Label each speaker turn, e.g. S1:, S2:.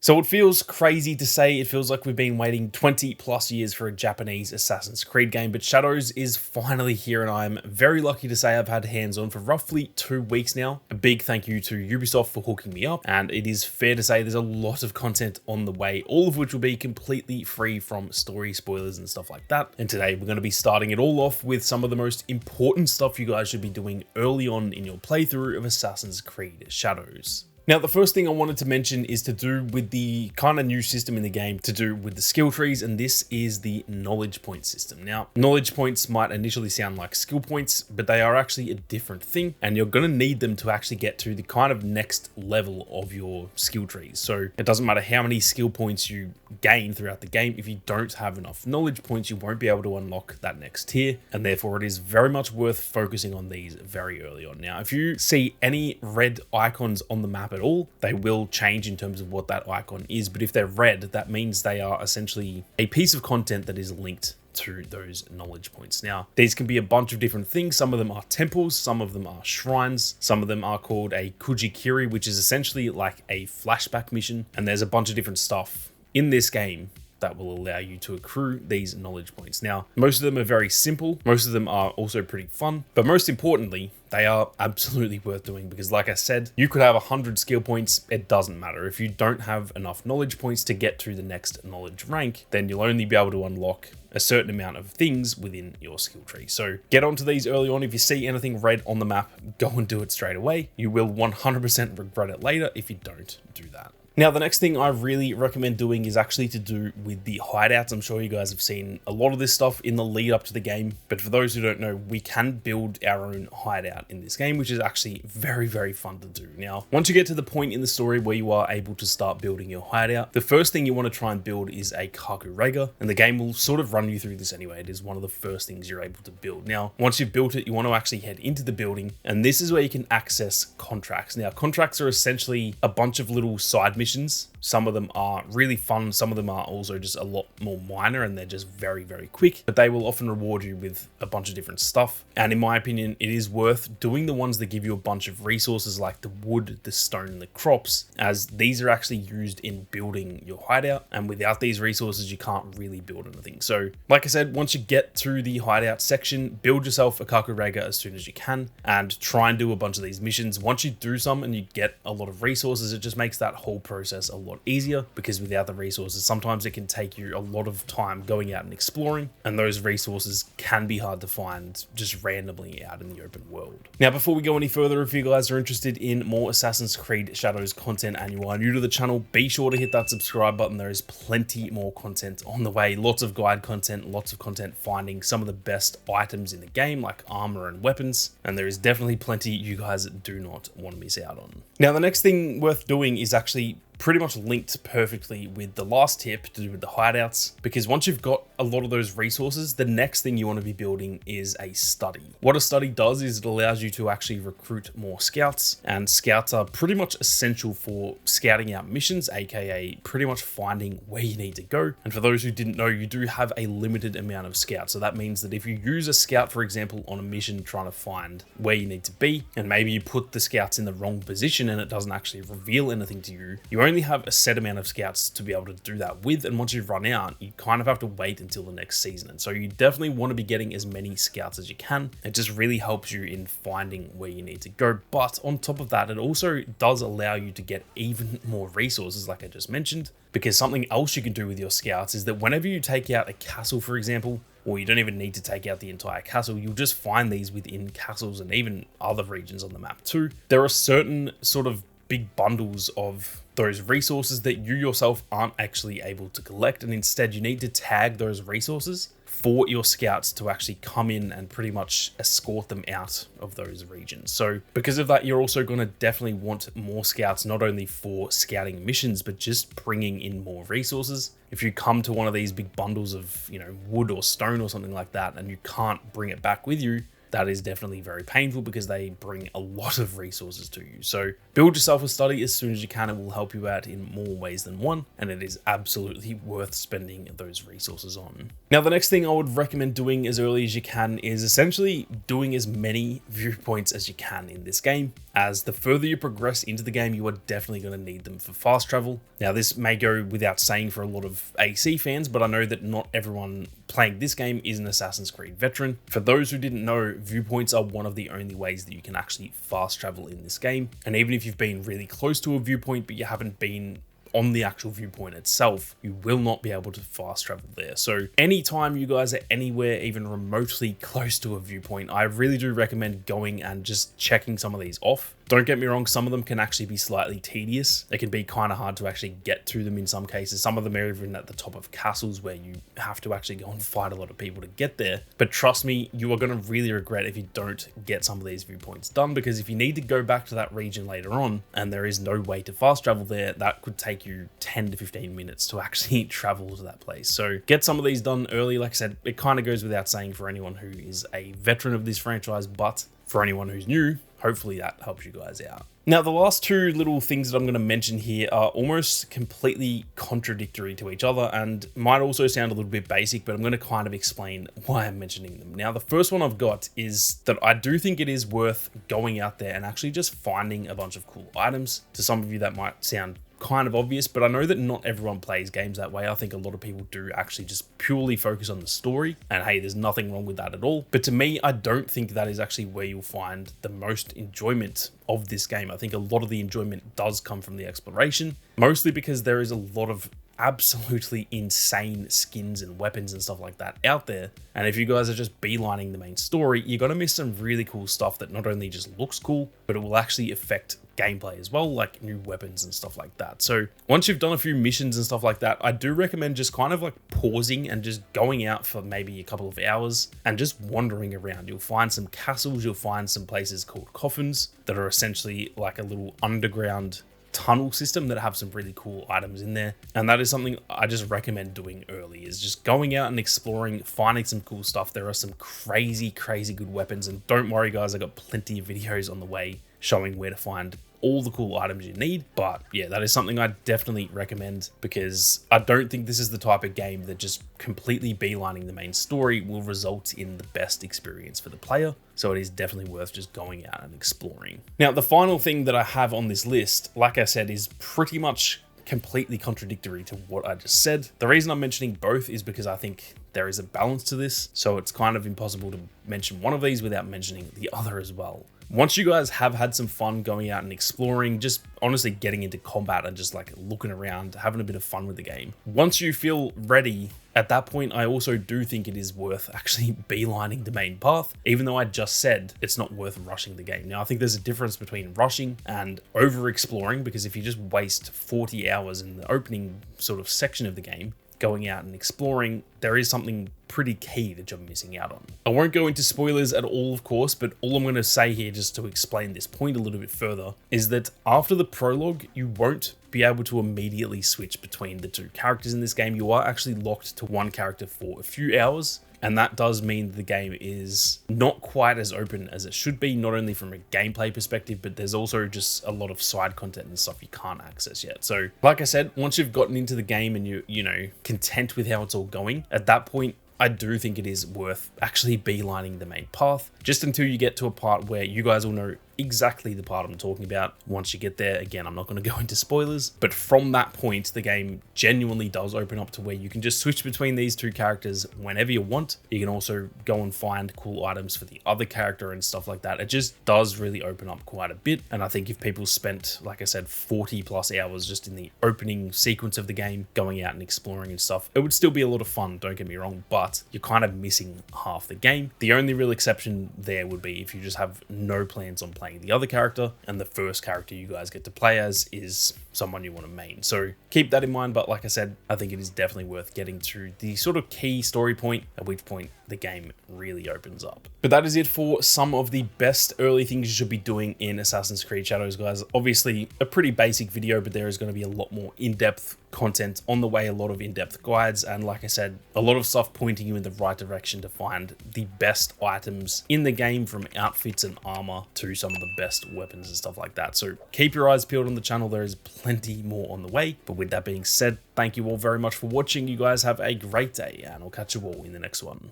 S1: So it feels crazy to say, it feels like we've been waiting 20 plus years for a Japanese Assassin's Creed game, but Shadows is finally here and I'm very lucky to say I've had hands on for roughly 2 weeks now. A big thank you to Ubisoft for hooking me up, and it is fair to say there's a lot of content on the way, all of which will be completely free from story spoilers and stuff like that. And today we're going to be starting it all off with some of the most important stuff you guys should be doing early on in your playthrough of Assassin's Creed Shadows. Now, the first thing I wanted to mention is to do with the kind of new system in the game to do with the skill trees, and this is the knowledge point system. Now, knowledge points might initially sound like skill points, but they are actually a different thing, and you're going to need them to actually get to the kind of next level of your skill trees. So it doesn't matter how many skill points you gain throughout the game, if you don't have enough knowledge points, you won't be able to unlock that next tier, and therefore it is very much worth focusing on these very early on. Now, if you see any red icons on the map at all, they will change in terms of what that icon is, but if they're red, that means they are essentially a piece of content that is linked to those knowledge points. Now, these can be a bunch of different things. Some of them are temples, some of them are shrines, some of them are called a Kujikiri, which is essentially like a flashback mission, and there's a bunch of different stuff in this game that will allow you to accrue these knowledge points. Now, most of them are very simple, most of them are also pretty fun, but most importantly, they are absolutely worth doing because, like I said, you could have 100 skill points, it doesn't matter. If you don't have enough knowledge points to get to the next knowledge rank, then you'll only be able to unlock a certain amount of things within your skill tree. So get onto these early on. If you see anything red on the map, go and do it straight away. You will 100% regret it later if you don't do that. Now, the next thing I really recommend doing is actually to do with the hideouts. I'm sure you guys have seen a lot of this stuff in the lead up to the game, but for those who don't know, we can build our own hideout in this game, which is actually very, very fun to do. Now, once you get to the point in the story where you are able to start building your hideout, the first thing you want to try and build is a kakurega, and the game will sort of run you through this anyway. It is one of the first things you're able to build. Now, once you've built it, you want to actually head into the building, and this is where you can access contracts. Now, contracts are essentially a bunch of little side missions. Some of them are really fun, some of them are also just a lot more minor and they're just very, very quick, but they will often reward you with a bunch of different stuff. And in my opinion, it is worth doing the ones that give you a bunch of resources like the wood, the stone, the crops, as these are actually used in building your hideout. And without these resources, you can't really build anything. So like I said, once you get through the hideout section, build yourself a kakurega as soon as you can and try and do a bunch of these missions. Once you do some and you get a lot of resources, it just makes that whole process a lot easier, because without the resources, sometimes it can take you a lot of time going out and exploring, and those resources can be hard to find just randomly out in the open world. Now, before we go any further, if you guys are interested in more Assassin's Creed Shadows content and you are new to the channel, be sure to hit that subscribe button. There is plenty more content on the way, lots of guide content, lots of content finding some of the best items in the game like armor and weapons, and there is definitely plenty you guys do not want to miss out on. Now, the next thing worth doing is actually pretty much linked perfectly with the last tip to do with the hideouts, because once you've got a lot of those resources, the next thing you want to be building is a study. What a study does is it allows you to actually recruit more scouts, and scouts are pretty much essential for scouting out missions, aka pretty much finding where you need to go. And for those who didn't know, you do have a limited amount of scouts, so that means that if you use a scout, for example, on a mission trying to find where you need to be, and maybe you put the scouts in the wrong position and it doesn't actually reveal anything to you, you only have a set amount of scouts to be able to do that with, and once you've run out, you kind of have to wait until the next season. And so you definitely want to be getting as many scouts as you can. It just really helps you in finding where you need to go. But on top of that, it also does allow you to get even more resources, like I just mentioned, because something else you can do with your scouts is that whenever you take out a castle, for example, or you don't even need to take out the entire castle, you'll just find these within castles and even other regions on the map too. There are certain sort of big bundles of those resources that you yourself aren't actually able to collect, and instead you need to tag those resources for your scouts to actually come in and pretty much escort them out of those regions. So because of that, you're also going to definitely want more scouts, not only for scouting missions, but just bringing in more resources. If you come to one of these big bundles of, wood or stone or something like that, and you can't bring it back with you, that is definitely very painful because they bring a lot of resources to you. So build yourself a study as soon as you can. It will help you out in more ways than one, and it is absolutely worth spending those resources on. Now, the next thing I would recommend doing as early as you can is essentially doing as many viewpoints as you can in this game, as the further you progress into the game, you are definitely going to need them for fast travel. Now, this may go without saying for a lot of AC fans, but I know that not everyone playing this game is an Assassin's Creed veteran. For those who didn't know, viewpoints are one of the only ways that you can actually fast travel in this game. And even if you've been really close to a viewpoint, but you haven't been on the actual viewpoint itself, you will not be able to fast travel there. So anytime you guys are anywhere even remotely close to a viewpoint, I really do recommend going and just checking some of these off. Don't get me wrong, some of them can actually be slightly tedious. It can be kind of hard to actually get to them in some cases. Some of them are even at the top of castles where you have to actually go and fight a lot of people to get there. But trust me, you are going to really regret if you don't get some of these viewpoints done, because if you need to go back to that region later on and there is no way to fast travel there, that could take you 10 to 15 minutes to actually travel to that place. So get some of these done early. Like I said, it kind of goes without saying for anyone who is a veteran of this franchise, but for anyone who's new, hopefully that helps you guys out. Now, the last two little things that I'm going to mention here are almost completely contradictory to each other and might also sound a little bit basic, but I'm going to kind of explain why I'm mentioning them. Now, the first one I've got is that I do think it is worth going out there and actually just finding a bunch of cool items. To some of you, that might sound kind of obvious, but I know that not everyone plays games that way. I think a lot of people do actually just purely focus on the story, and hey, there's nothing wrong with that at all. But to me, I don't think that is actually where you'll find the most enjoyment of this game. I think a lot of the enjoyment does come from the exploration, mostly because there is a lot of absolutely insane skins and weapons and stuff like that out there. And if you guys are just beelining the main story, you're going to miss some really cool stuff that not only just looks cool, but it will actually affect gameplay as well, like new weapons and stuff like that. So once you've done a few missions and stuff like that, I do recommend just kind of like pausing and just going out for maybe a couple of hours and just wandering around. You'll find some castles, you'll find some places called coffins that are essentially like a little underground tunnel system that have some really cool items in there. And that is something I just recommend doing early, is just going out and exploring, finding some cool stuff. There are some crazy good weapons, and don't worry guys, I got plenty of videos on the way showing where to find all the cool items you need. But yeah, that is something I definitely recommend, because I don't think this is the type of game that just completely beelining the main story will result in the best experience for the player. So it is definitely worth just going out and exploring. Now, the final thing that I have on this list, like I said, is pretty much completely contradictory to what I just said. The reason I'm mentioning both is because I think there is a balance to this, so it's kind of impossible to mention one of these without mentioning the other as well. Once you guys have had some fun going out and exploring, just honestly getting into combat and just like looking around, having a bit of fun with the game, once you feel ready, at that point, I also do think it is worth actually beelining the main path, even though I just said it's not worth rushing the game. Now, I think there's a difference between rushing and over-exploring, because if you just waste 40 hours in the opening sort of section of the game, going out and exploring, there is something pretty key that you're missing out on. I won't go into spoilers at all, of course, but all I'm going to say here, just to explain this point a little bit further, is that after the prologue, you won't be able to immediately switch between the two characters in this game. You are actually locked to one character for a few hours, and that does mean the game is not quite as open as it should be, not only from a gameplay perspective, but there's also just a lot of side content and stuff you can't access yet. So like I said, once you've gotten into the game and you know, content with how it's all going, at that point, I do think it is worth actually beelining the main path, just until you get to a part where you guys will know exactly the part I'm talking about. Once you get there, again, I'm not going to go into spoilers, but from that point, the game genuinely does open up to where you can just switch between these two characters whenever you want. You can also go and find cool items for the other character and stuff like that. It just does really open up quite a bit. And I think if people spent, like I said, 40 plus hours just in the opening sequence of the game, going out and exploring and stuff, it would still be a lot of fun, don't get me wrong, but you're kind of missing half the game. The only real exception there would be if you just have no plans on playing the other character, and the first character you guys get to play as is someone you want to main. So keep that in mind, but like I said, I think it is definitely worth getting to the sort of key story point, at which point the game really opens up. But that is it for some of the best early things you should be doing in Assassin's Creed Shadows, guys. Obviously a pretty basic video, but there is going to be a lot more in-depth content on the way, a lot of in-depth guides, and like I said, a lot of stuff pointing you in the right direction to find the best items in the game, from outfits and armor to some of the best weapons and stuff like that. So keep your eyes peeled on the channel, there is plenty more on the way. But with that being said, thank you all very much for watching. You guys have a great day, and I'll catch you all in the next one.